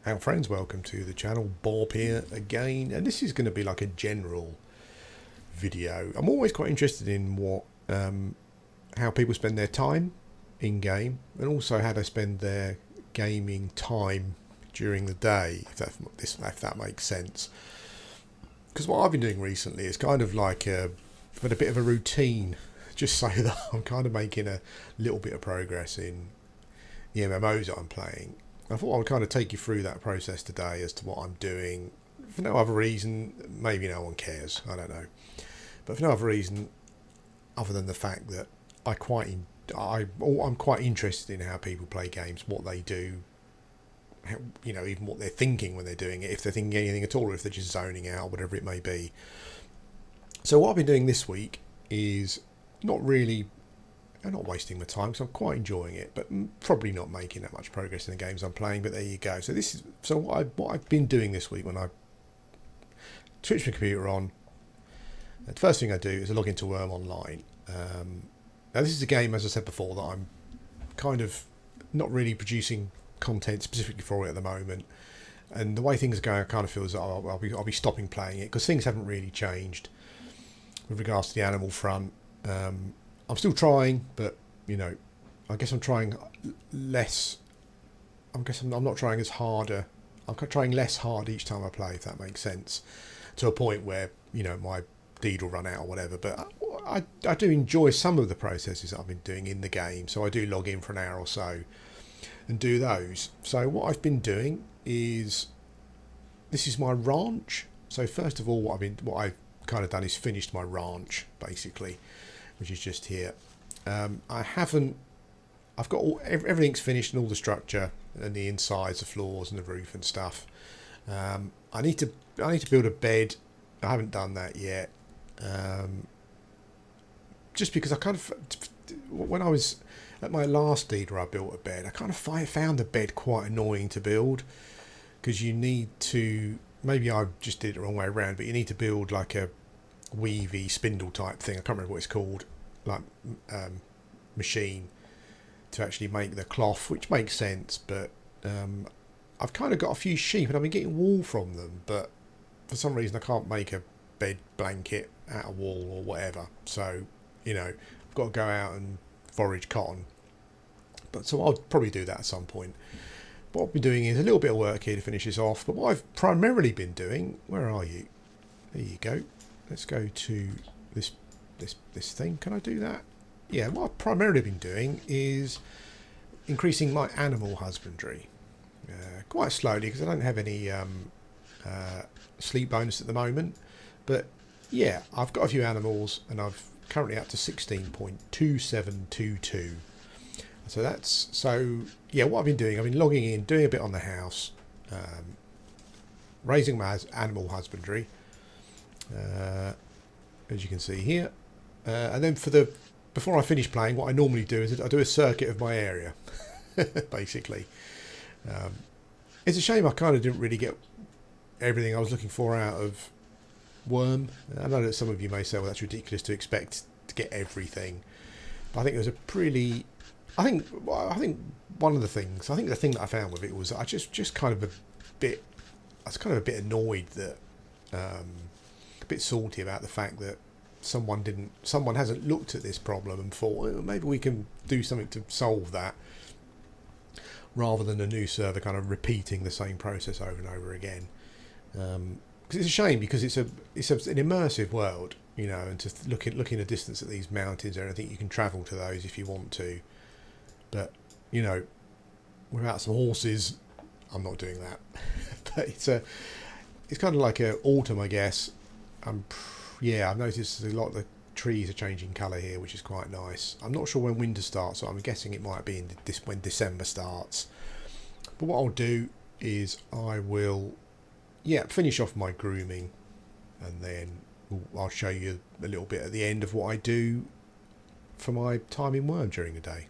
Our friends, welcome to the channel. Bob here again, and this is going to be like a general video. I'm always quite interested in what how people spend their time in game, and also how they spend their gaming time during the day, if that makes sense. Because what I've been doing recently is kind of like a bit of a routine, just so that I'm kind of making a little bit of progress in the MMOs that I'm playing. I thought I would kind of take you through that process today as to what I'm doing. For no other reason, maybe no one cares, I don't know. But for no other reason other than the fact that I'm quite interested in how people play games, what they do, how, even what they're thinking when they're doing it, if they're thinking anything at all, or if they're just zoning out, whatever it may be. So what I've been doing this week is not wasting my time, because I'm quite enjoying it, but probably not making that much progress in the games I'm playing. But there you go. So what I've been doing this week when I switch my computer on. The first thing I do is I log into Wurm Online. Now this is a game, as I said before, that I'm kind of not really producing content specifically for it at the moment. And the way things are going, I kind of feel as though I'll be stopping playing it, because things haven't really changed with regards to the animal front. I'm still trying, but I guess I'm trying less. I'm not trying as harder. I'm trying less hard each time I play, if that makes sense. To a point where my deed will run out or whatever. But I do enjoy some of the processes that I've been doing in the game, so I do log in for an hour or so and do those. So what I've been doing is, this is my ranch. So first of all, what I've kind of done is finished my ranch basically, which is just here. I've got everything's finished, and all the structure and the insides, the floors and the roof and stuff. I need to build a bed. I haven't done that yet. Just because I kind of, when I was at my last deed where I built a bed, I kind of found the bed quite annoying to build, because you need to, maybe I just did it the wrong way around, but you need to build like a weavy spindle type thing. I can't remember what it's called, like machine, to actually make the cloth, which makes sense. But I've kind of got a few sheep, and I've been getting wool from them, but for some reason I can't make a bed blanket out of wool or whatever. So I've got to go out and forage cotton. But so I'll probably do that at some point. What I've been doing is a little bit of work here to finish this off. But what I've primarily been doing, where are you? There you go. Let's go to this thing. Can I do that? Yeah, what I've primarily been doing is increasing my animal husbandry. Quite slowly, because I don't have any sleep bonus at the moment. But yeah, I've got a few animals, and I've currently up to 16.2722. So yeah, what I've been doing, I've been logging in, doing a bit on the house, raising my animal husbandry, as you can see here, and then before I finish playing, what I normally do is I do a circuit of my area, basically. It's a shame I kind of didn't really get everything I was looking for out of Wurm. I know that some of you may say, well, that's ridiculous to expect to get everything, but I think it was a pretty, I think one of the things, I think the thing that I found with it was I just kind of I was kind of a bit annoyed that, a bit salty about the fact that someone hasn't looked at this problem and thought, well, maybe we can do something to solve that, rather than a new server kind of repeating the same process over and over again. Because it's a shame, because it's an immersive world, and to look in a distance at these mountains and everything, you can travel to those if you want to. But without some horses, I'm not doing that. But it's kind of like a autumn, I guess. I've noticed a lot of the trees are changing colour here, which is quite nice. I'm not sure when winter starts, so I'm guessing it might be when December starts. But what I'll do is I will finish off my grooming, and then I'll show you a little bit at the end of what I do for my time in Wurm during the day.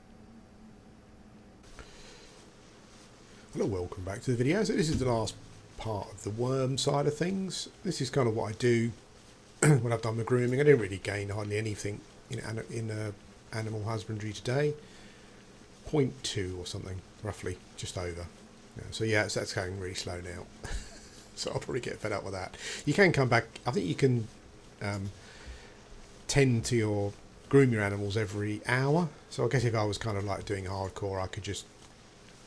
Hello, welcome back to the video. So this is the last part of the Wurm side of things. This is kind of what I do when I've done my grooming. I didn't really gain hardly anything in animal husbandry today. 0.2 or something, roughly, just over. So yeah, so that's going really slow now. So I'll probably get fed up with that. You can come back. I think you can tend to groom your animals every hour. So I guess if I was kind of like doing hardcore, I could just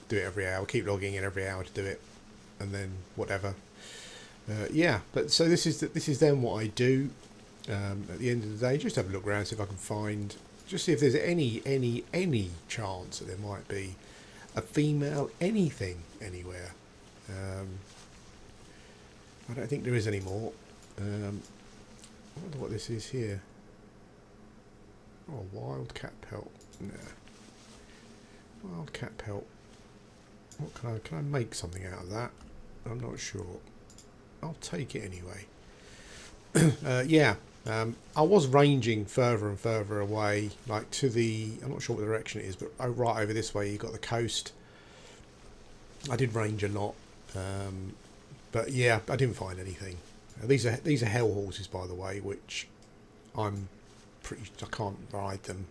do it every hour, keep logging in every hour to do it, and then whatever. Yeah, but so this is then what I do at the end of the day. Just have a look around, see if I can find, just see if there's any chance that there might be a female anything anywhere. I don't think there is anymore. I wonder what this is here. Oh, wildcat pelt. Nah. Wildcat pelt. What can I make something out of that? I'm not sure. I'll take it anyway. Yeah. I was ranging further and further away, like to the, I'm not sure what direction it is, but right over this way you've got the coast. I did range a lot. But yeah, I didn't find anything. These are hell horses, by the way, which I can't ride them,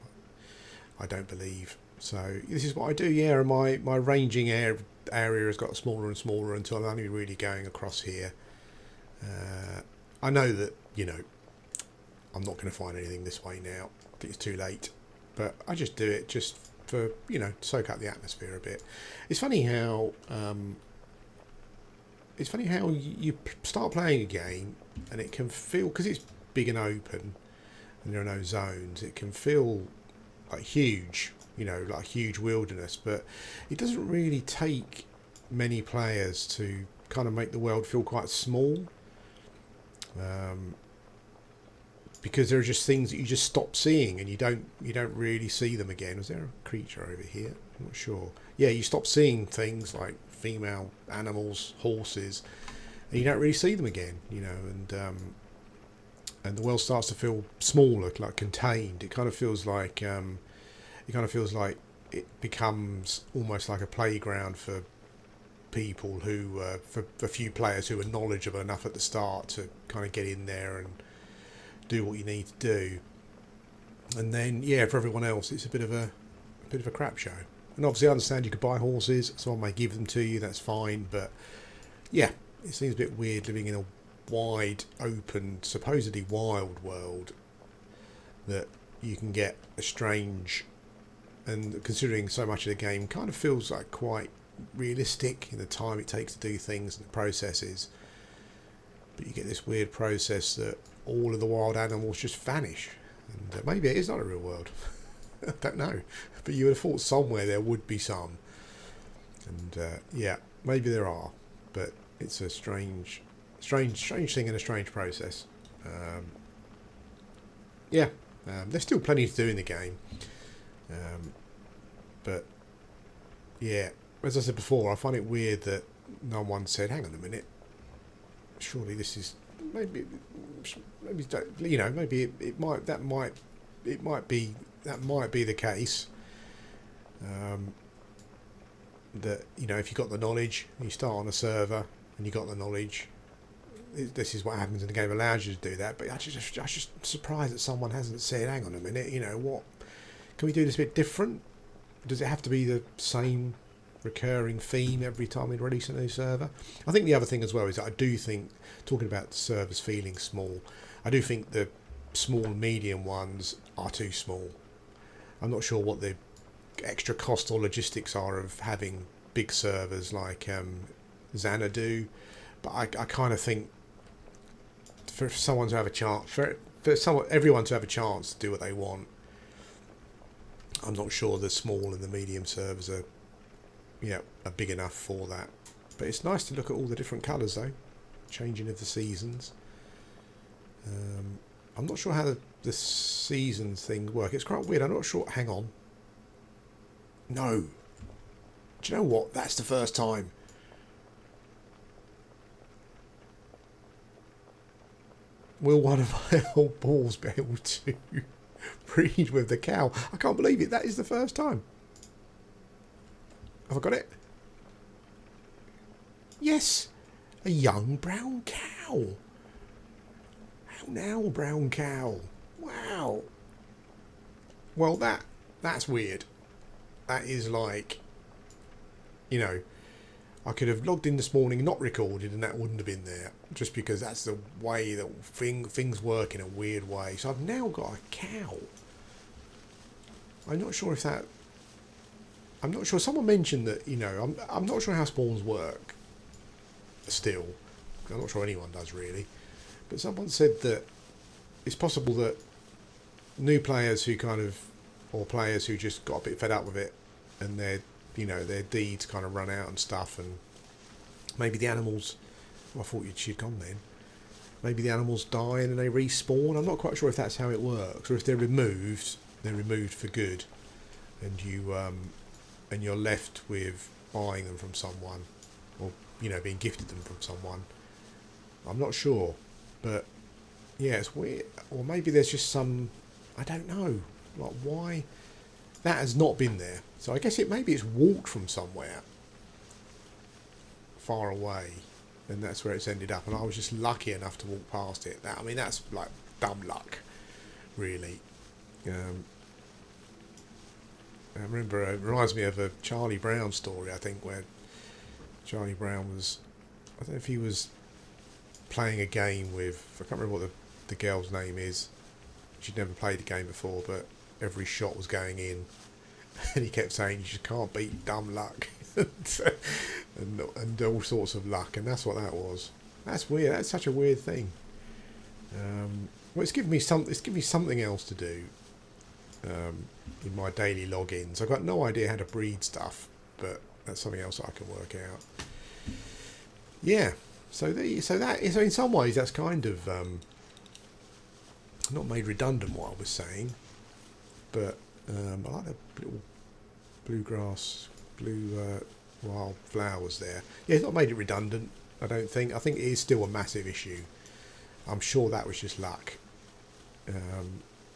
I don't believe. So this is what I do. Yeah, and my ranging area has got smaller and smaller until I'm only really going across here. I know that, you know, I'm not going to find anything this way now. I think it's too late, but I just do it just for, you know, soak up the atmosphere a bit. It's funny how you start playing a game and it can feel, because it's big and open and there are no zones, it can feel like huge, you know, like a huge wilderness, but it doesn't really take many players to kind of make the world feel quite small, because there are just things that you just stop seeing and you don't really see them again. Was there a creature over here? I'm not sure. Yeah, you stop seeing things like female animals, horses, and you don't really see them again, you know, and the world starts to feel smaller, like contained. It kind of feels like it becomes almost like a playground for people who, for a few players who are knowledgeable enough at the start to kind of get in there and do what you need to do. And then, yeah, for everyone else, it's a bit of a crap show. And obviously I understand you could buy horses, someone may give them to you, that's fine, but yeah, it seems a bit weird living in a wide open, supposedly wild world that you can get a strange, and considering so much of the game kind of feels like quite realistic in the time it takes to do things and the processes, but you get this weird process that all of the wild animals just vanish, and maybe it is not a real world. I don't know, but you would have thought somewhere there would be some, and yeah, maybe there are, but it's a strange thing and a strange process. Yeah, there's still plenty to do in the game, but yeah, as I said before, I find it weird that no one said, hang on a minute, surely this is maybe you know, maybe it might be the case, that, you know, if you got the knowledge, you start on a server and you got the knowledge, this is what happens in the game, allows you to do that. But I'm just surprised that someone hasn't said, hang on a minute, you know, what, can we do this a bit different? Does it have to be the same recurring theme every time we release a new server? I think the other thing as well is that I do think, talking about the servers feeling small, I do think the small and medium ones are too small. I'm not sure what the extra cost or logistics are of having big servers like Xanadu, but I kind of think for someone to have a chance, for everyone to have a chance to do what they want, I'm not sure the small and the medium servers are big enough for that. But it's nice to look at all the different colours though, changing of the seasons. I'm not sure how the seasons things work. It's quite weird. I'm not sure. Hang on. No. Do you know what? That's the first time. Will one of my old balls be able to breed with the cow? I can't believe it. That is the first time. Have I got it? Yes. A young brown cow. How now, brown cow? Wow. Well, that's weird. That is like, you know, I could have logged in this morning and not recorded, and that wouldn't have been there, just because that's the way that things work in a weird way. So I've now got a cow. I'm not sure if that... I'm not sure. Someone mentioned that, you know, I'm not sure how spawns work still. I'm not sure anyone does really. But someone said that it's possible that new players who kind of, or players who just got a bit fed up with it, and their, you know, their deeds kind of run out and stuff, and maybe the animals, well, I thought she'd gone then. Maybe the animals die and then they respawn. I'm not quite sure if that's how it works, or if they're removed for good, and you're left with buying them from someone, or, you know, being gifted them from someone. I'm not sure, but yeah, it's weird. Or maybe there's just some, I don't know, like why that has not been there. So I guess maybe it's walked from somewhere far away, and that's where it's ended up. And I was just lucky enough to walk past it. I mean, that's like dumb luck, really. I remember it reminds me of a Charlie Brown story, I think, where Charlie Brown was, I don't know if he was playing a game with, I can't remember what the girl's name is. She'd never played the game before, but every shot was going in, and he kept saying, "You just can't beat dumb luck," and all sorts of luck, and that's what that was. That's weird. That's such a weird thing. Well, it's given me something else to do in my daily logins. I've got no idea how to breed stuff, but that's something else I can work out. Yeah. So in some ways that's kind of not made redundant what I was saying, but I like the little blue wild flowers there. Yeah, it's not made it redundant, I don't think. I think it is still a massive issue. I'm sure that was just luck.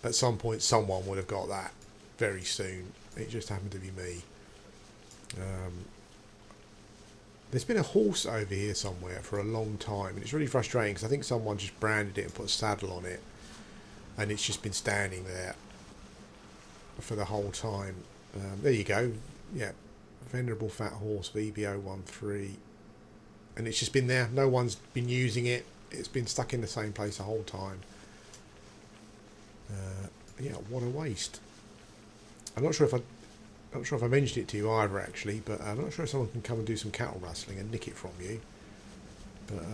At some point someone would have got that very soon. It just happened to be me. There's been a horse over here somewhere for a long time, and it's really frustrating because I think someone just branded it and put a saddle on it, and it's just been standing there for the whole time. There you go. Yeah, venerable fat horse VBO13, and it's just been there. No one's been using it. It's been stuck in the same place the whole time. Yeah, what a waste. I'm not sure if I mentioned it to you either, actually, but I'm not sure if someone can come and do some cattle rustling and nick it from you. But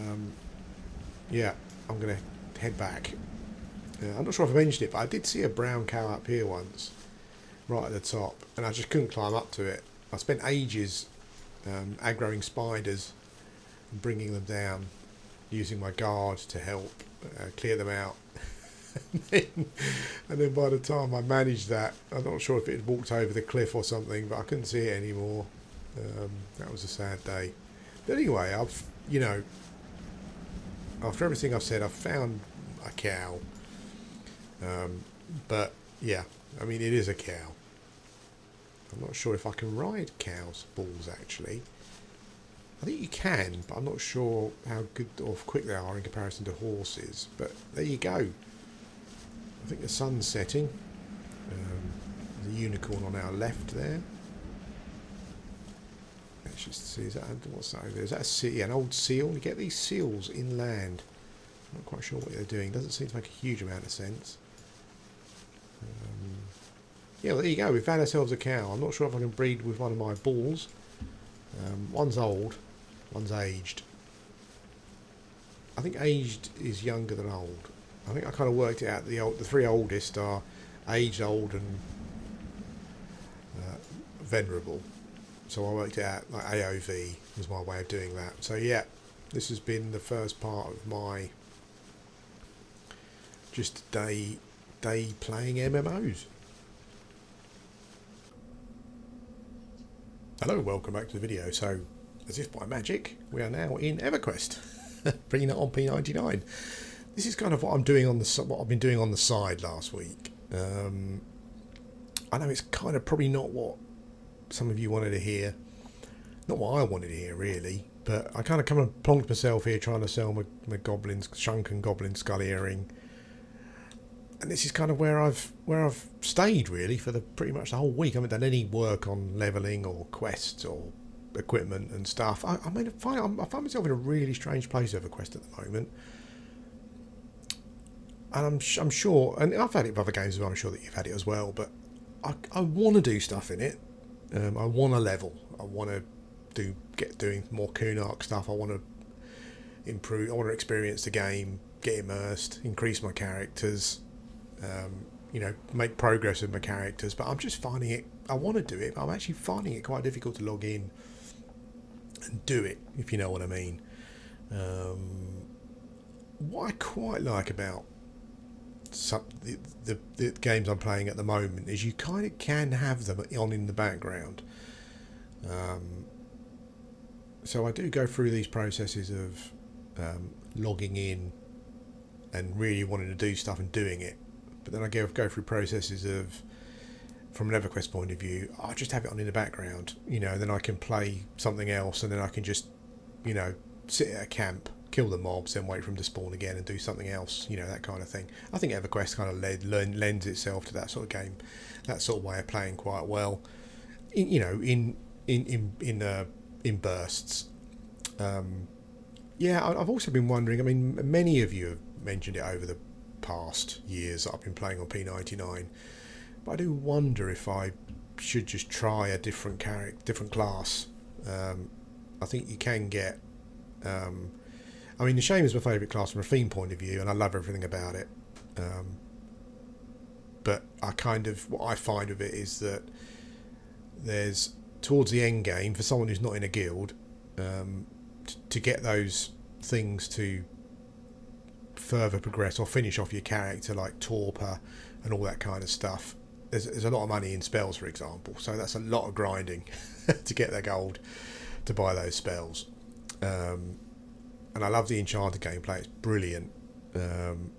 yeah, I'm going to head back. I'm not sure if I mentioned it, but I did see a brown cow up here once, right at the top, and I just couldn't climb up to it. I spent ages aggroing spiders and bringing them down, using my guard to help clear them out. and then by the time I managed that, I'm not sure if it had walked over the cliff or something, but I couldn't see it anymore. That was a sad day. But anyway, I've, you know, after everything I've said, I've found a cow. But yeah, I mean, it is a cow. I'm not sure if I can ride cows' balls, actually. I think you can, but I'm not sure how good or quick they are in comparison to horses. But there you go. I think the sun's setting. There's a unicorn on our left there. Let's just see, what's that over there? Is that a seal? Yeah, an old seal. You get these seals inland. I'm not quite sure what they're doing. Doesn't seem to make a huge amount of sense. Yeah, well, there you go. We've found ourselves a cow. I'm not sure if I can breed with one of my bulls. One's old, one's aged. I think aged is younger than old. I think I kind of worked it out. The three oldest are aged, old, and venerable. So I worked it out, like AOV was my way of doing that. So yeah, this has been the first part of my just day playing MMOs. Hello, welcome back to the video. So, as if by magic, we are now in EverQuest, bringing it on P99. This is kind of what I'm doing on what I've been doing on the side last week. I know it's kind of probably not what some of you wanted to hear, not what I wanted to hear really, but I kind of come and plonked myself here trying to sell my shrunken goblin skull earring, and this is kind of where I've stayed really for pretty much the whole week. I haven't done any work on leveling or quests or equipment and stuff. I find myself in a really strange place EverQuest at the moment. And I'm sure, and I've had it with other games as well, I'm sure that you've had it as well, but I want to do stuff in it. I want to level. I want to get doing more Kunark stuff. I want to improve. I want to experience the game, get immersed, increase my characters, make progress with my characters. But I'm just finding it, I want to do it, but I'm actually finding it quite difficult to log in and do it, if you know what I mean. What I quite like about the games I'm playing at the moment is you kind of can have them on in the background. So I do go through these processes of logging in and really wanting to do stuff and doing it, but then I go through processes of, from an EverQuest point of view, I just have it on in the background, and then I can play something else, and then I can just sit at a camp, kill the mobs, then wait for them to spawn again and do something else, that kind of thing. I think EverQuest kind of lends itself to that sort of game, that sort of way of playing quite well, in bursts. I've also been wondering, I mean, many of you have mentioned it over the past years that I've been playing on P99, but I do wonder if I should just try a different class. I think you can get the Shame is my favourite class from a theme point of view, and I love everything about it. But what I find of it is that there's, towards the end game, for someone who's not in a guild, to get those things to further progress or finish off your character, like torpor and all that kind of stuff, there's a lot of money in spells, for example. So that's a lot of grinding to get the gold to buy those spells. And I love the Enchanted gameplay, it's brilliant. And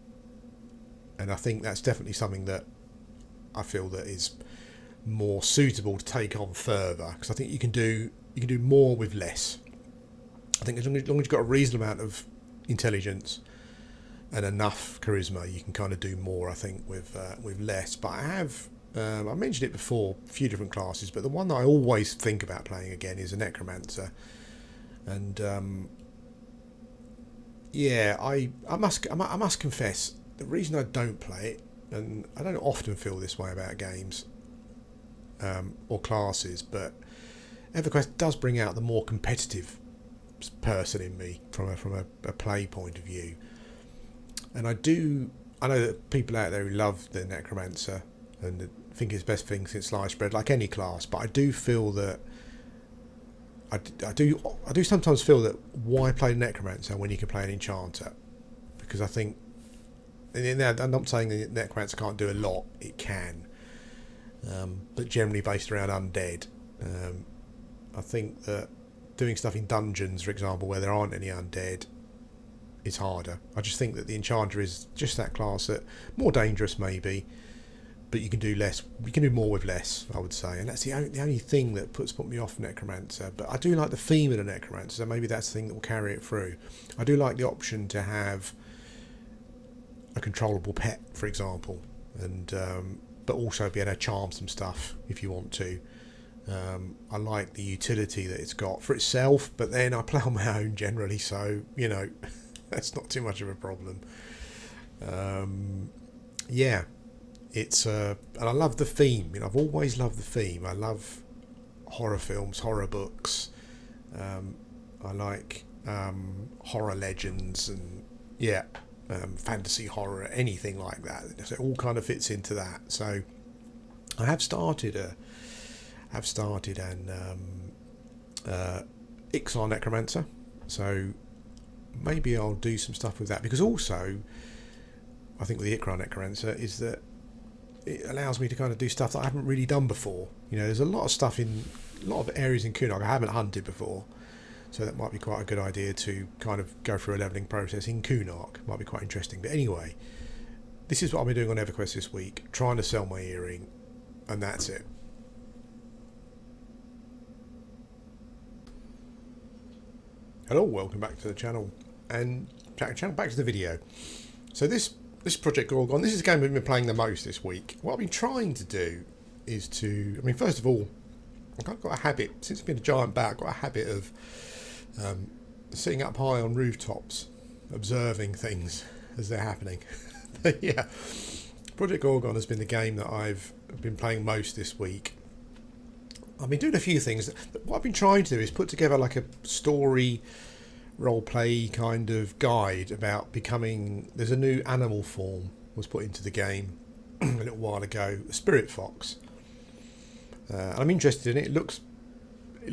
I think that's definitely something that I feel that is more suitable to take on further, because I think you can do more with less. I think as long as you've got a reasonable amount of intelligence and enough charisma, you can kind of do more, I think, with less. But I mentioned it before, a few different classes, but the one that I always think about playing again is a Necromancer. And I must confess, the reason I don't play it, and I don't often feel this way about games or classes, but EverQuest does bring out the more competitive person in me from a play point of view. And I know that people out there who love the Necromancer and think it's the best thing since sliced bread, like any class, but I do feel that I do sometimes feel that why play Necromancer when you can play an Enchanter? Because I think, and I'm not saying that Necromancer can't do a lot, it can, but generally based around undead. I think that doing stuff in dungeons, for example, where there aren't any undead, is harder. I just think that the Enchanter is just that class that more dangerous maybe, but you can do less. You can do more with less, I would say, and that's the only thing that put me off Necromancer. But I do like the theme of the Necromancer, so maybe that's the thing that will carry it through. I do like the option to have a controllable pet, for example, and but also be able to charm some stuff if you want to. I like the utility that it's got for itself, but then I play on my own generally, so that's not too much of a problem. It's and I love the theme. I've always loved the theme. I love horror films, horror books. I like horror legends and fantasy horror, anything like that. So it all kind of fits into that. So I have started an Ixalar Necromancer. So maybe I'll do some stuff with that, because also I think with the Ixalar Necromancer is that it allows me to kind of do stuff that I haven't really done before. There's a lot of stuff in a lot of areas in Kunark I haven't hunted before, so that might be quite a good idea to kind of go through a levelling process in Kunark. Might be quite interesting. But anyway, this is what I've been doing on EverQuest this week, trying to sell my earring, and that's it. Hello, welcome back to the channel, and back to the video. So this Project Gorgon, this is the game I've been playing the most this week. What I've been trying to do is first of all, I've kind of got a habit, since I've been a giant bat, I've got a habit of sitting up high on rooftops, observing things as they're happening. But yeah, Project Gorgon has been the game that I've been playing most this week. I've been doing a few things. What I've been trying to do is put together like a story roleplay kind of guide about becoming. There's a new animal form was put into the game a little while ago, a spirit fox. I'm interested in it. It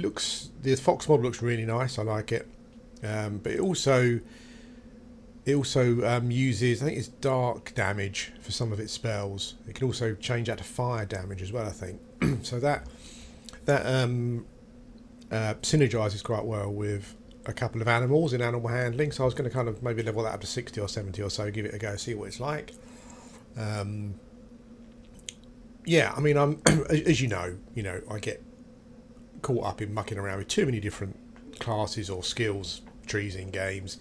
looks the fox model looks really nice. I like it, but it also uses, I think it's dark damage for some of its spells. It can also change that to fire damage as well, I think. So that synergizes quite well with a couple of animals in animal handling. So I was going to kind of maybe level that up to 60 or 70 or so, give it a go, see what it's like. Yeah, I mean, I'm as you know, I get caught up in mucking around with too many different classes or skills trees in games.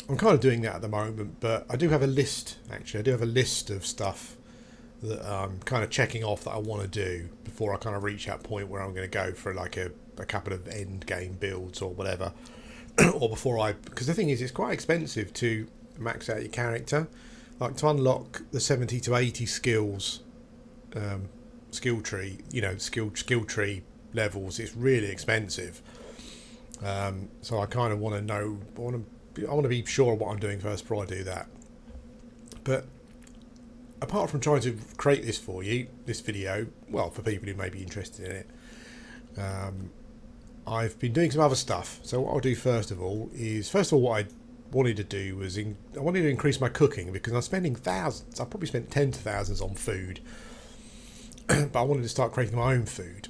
I'm kind of doing that at the moment, but I do have a list. Actually, I do have a list of stuff that I'm kind of checking off that I want to do before I kind of reach that point where I'm going to go for like a couple of end game builds or whatever, or because the thing is, it's quite expensive to max out your character. Like to unlock the 70 to 80 skills. Skill tree, skill tree levels, it's really expensive. So I kind of want to know. I want to be sure of what I'm doing first before I do that. But apart from trying to create this for you, this video, well, for people who may be interested in it, I've been doing some other stuff. So what I'll do first of all, what I wanted to do was I wanted to increase my cooking because I'm spending thousands. I probably spent tens of thousands on food. But I wanted to start creating my own food.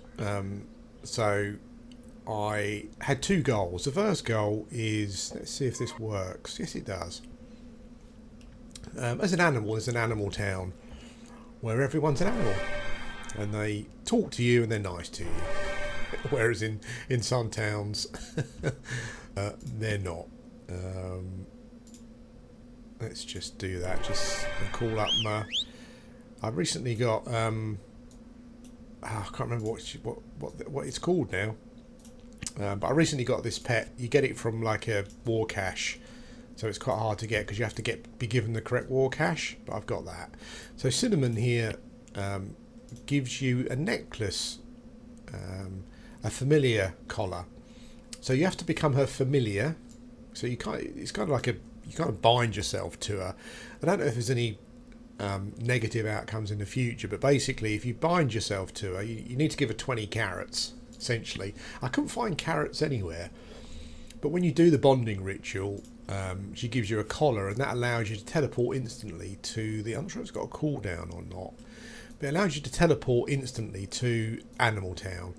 So I had two goals. The first goal is, let's see if this works. Yes, it does. As an animal, there's an animal town where everyone's an animal. And they talk to you and they're nice to you. Whereas in some towns, they're not. Let's just do that. Just call up my... I've recently got... I can't remember what it's called now, but I recently got this pet. You get it from like a war cache, so it's quite hard to get because you have to be given the correct war cache. But I've got that. So Cinnamon here gives you a necklace, a familiar collar. So you have to become her familiar. So it's kind of like you kind of bind yourself to her. I don't know if there's any negative outcomes in the future, but basically if you bind yourself to her, you need to give her 20 carrots essentially. I couldn't find carrots anywhere, but when you do the bonding ritual, she gives you a collar and that allows you to teleport instantly to I'm not sure if it's got a cooldown or not, but it allows you to teleport instantly to Animal Town,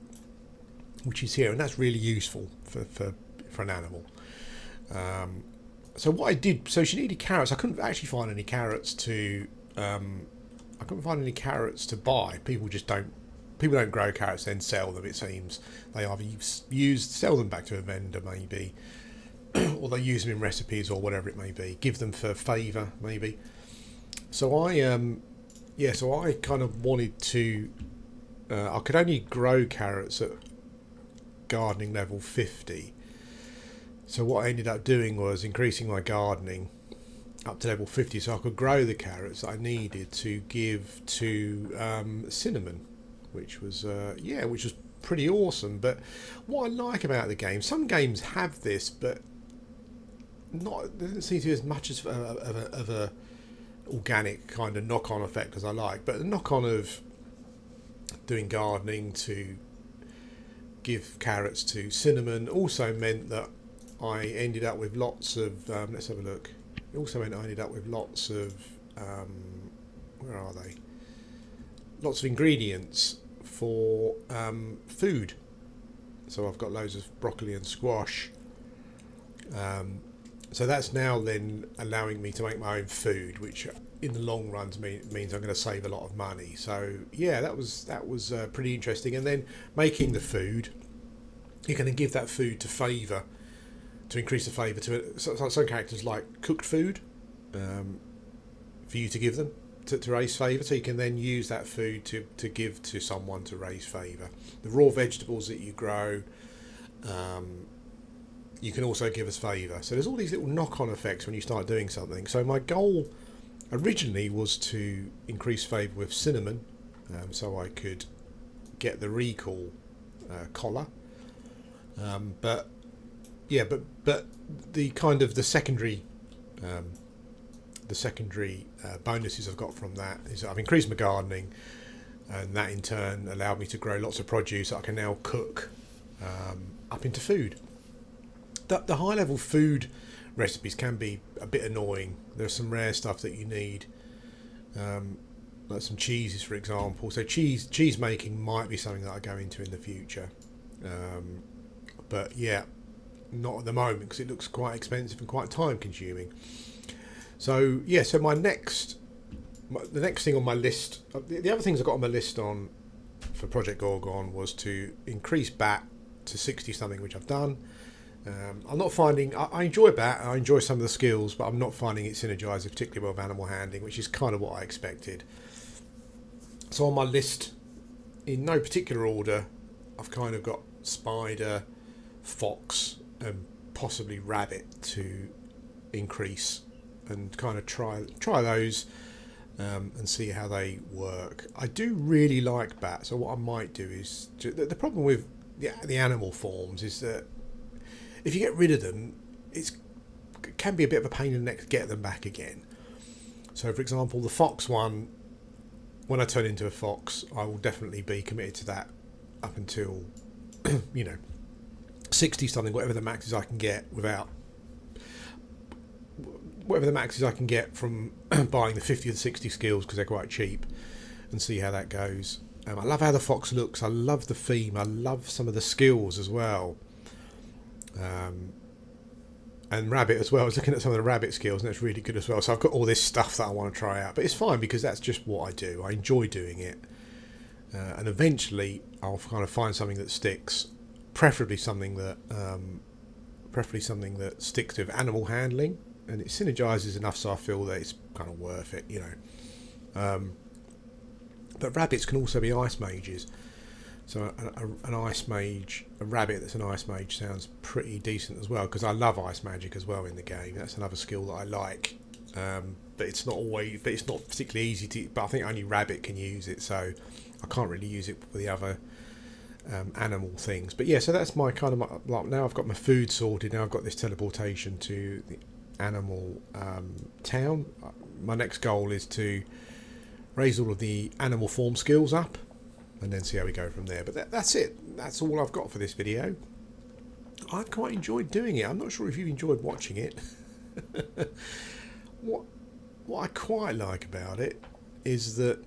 which is here, and that's really useful for an animal. So what I did, so she needed carrots. I couldn't actually find any carrots to buy. People don't grow carrots then sell them, it seems. They either sell them back to a vendor maybe, or they use them in recipes or whatever it may be. Give them for favour maybe. So I kind of wanted to. I could only grow carrots at gardening level 50. So what I ended up doing was increasing my gardening up to level 50 so I could grow the carrots that I needed to give to Cinnamon, which was pretty awesome. But what I like about the game, some games have this, but there doesn't seem to be as much of a organic kind of knock-on effect as I like. But the knock-on of doing gardening to give carrots to Cinnamon also meant that I ended up with lots of let's have a look. It also meant I ended up with lots of where are they? Lots of ingredients for food. So I've got loads of broccoli and squash. So that's now then allowing me to make my own food, which in the long run means I'm going to save a lot of money. So yeah, that was pretty interesting. And then making the food, you're going to give that food to favour. To increase the flavour to it. Some characters like cooked food for you to give them. to raise favour, so you can then use that food to give to someone to raise favour. The raw vegetables that you grow, you can also give us favour. So there's all these little knock-on effects when you start doing something. So my goal originally was to increase favour with cinnamon, so I could get the recall collar. But the kind of the secondary bonuses I've got from that is that I've increased my gardening, and that in turn allowed me to grow lots of produce that I can now cook up into food. The high level food recipes can be a bit annoying. There's some rare stuff that you need, like some cheeses, for example. So cheese making might be something that I go into in the future, but yeah, not at the moment because it looks quite expensive and quite time consuming. So yeah, so the next thing on my list, the other things I got on my list on for Project Gorgon was to increase bat to 60 something, which I've done. I'm not finding, I enjoy bat, I enjoy some of the skills, but I'm not finding it synergises particularly well with animal handling, which is kind of what I expected. So on my list, in no particular order, I've kind of got spider, fox, and possibly rabbit to increase and kind of try those and see how they work. I do really like bat, so what I might do is, the problem with the animal forms is that if you get rid of them, it can be a bit of a pain in the neck to get them back again. So for example, the fox one, when I turn into a fox, I will definitely be committed to that up until 60 something, whatever the maxes I can get from buying the 50 or 60 skills, because they're quite cheap, and see how that goes. I love how the fox looks, I love the theme, I love some of the skills as well. And rabbit as well. I was looking at some of the rabbit skills and it's really good as well. So I've got all this stuff that I want to try out, but it's fine because that's just what I do. I enjoy doing it, and eventually I'll kind of find something that sticks, preferably something that sticks with animal handling, and it synergizes enough so I feel that it's kind of worth it, but rabbits can also be ice mages. So an ice mage, a rabbit that's an ice mage sounds pretty decent as well, because I love ice magic as well in the game. That's another skill that I like, but it's not particularly easy to. But I think only rabbit can use it, so I can't really use it with the other animal things. But yeah, so that's my kind of like, now I've got my food sorted. Now I've got this teleportation to the animal town. My next goal is to raise all of the animal form skills up, and then see how we go from there. But that's it. That's all I've got for this video. I've quite enjoyed doing it. I'm not sure if you've enjoyed watching it. What I quite like about it is that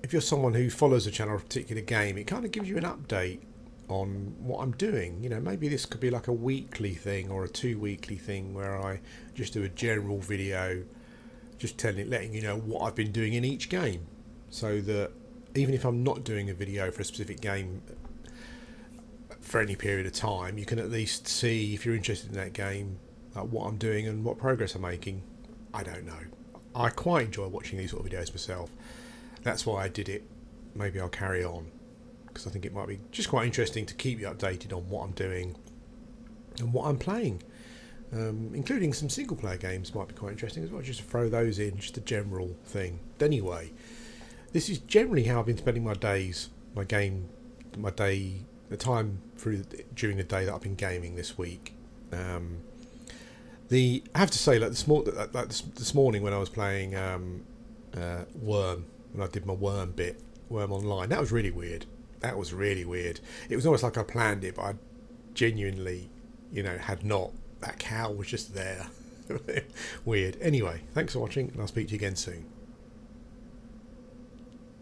if you're someone who follows the channel or a particular game, it kind of gives you an update on what I'm doing. Maybe this could be like a weekly thing or a 2-weekly thing where I just do a general video, just letting you know what I've been doing in each game. So that even if I'm not doing a video for a specific game for any period of time, you can at least see, if you're interested in that game, what I'm doing and what progress I'm making. I don't know. I quite enjoy watching these sort of videos myself. That's why I did it. Maybe I'll carry on, because I think it might be just quite interesting to keep you updated on what I'm doing and what I'm playing. Including some single player games might be quite interesting as well, just to throw those in, just a general thing. But anyway, this is generally how I've been spending my days, the time during the day that I've been gaming this week. I have to say, this morning when I was playing Wurm, when I did my Wurm Online, that was really weird. It was almost like I planned it, but I genuinely, had not. That cow was just there. Weird. Anyway, thanks for watching, and I'll speak to you again soon.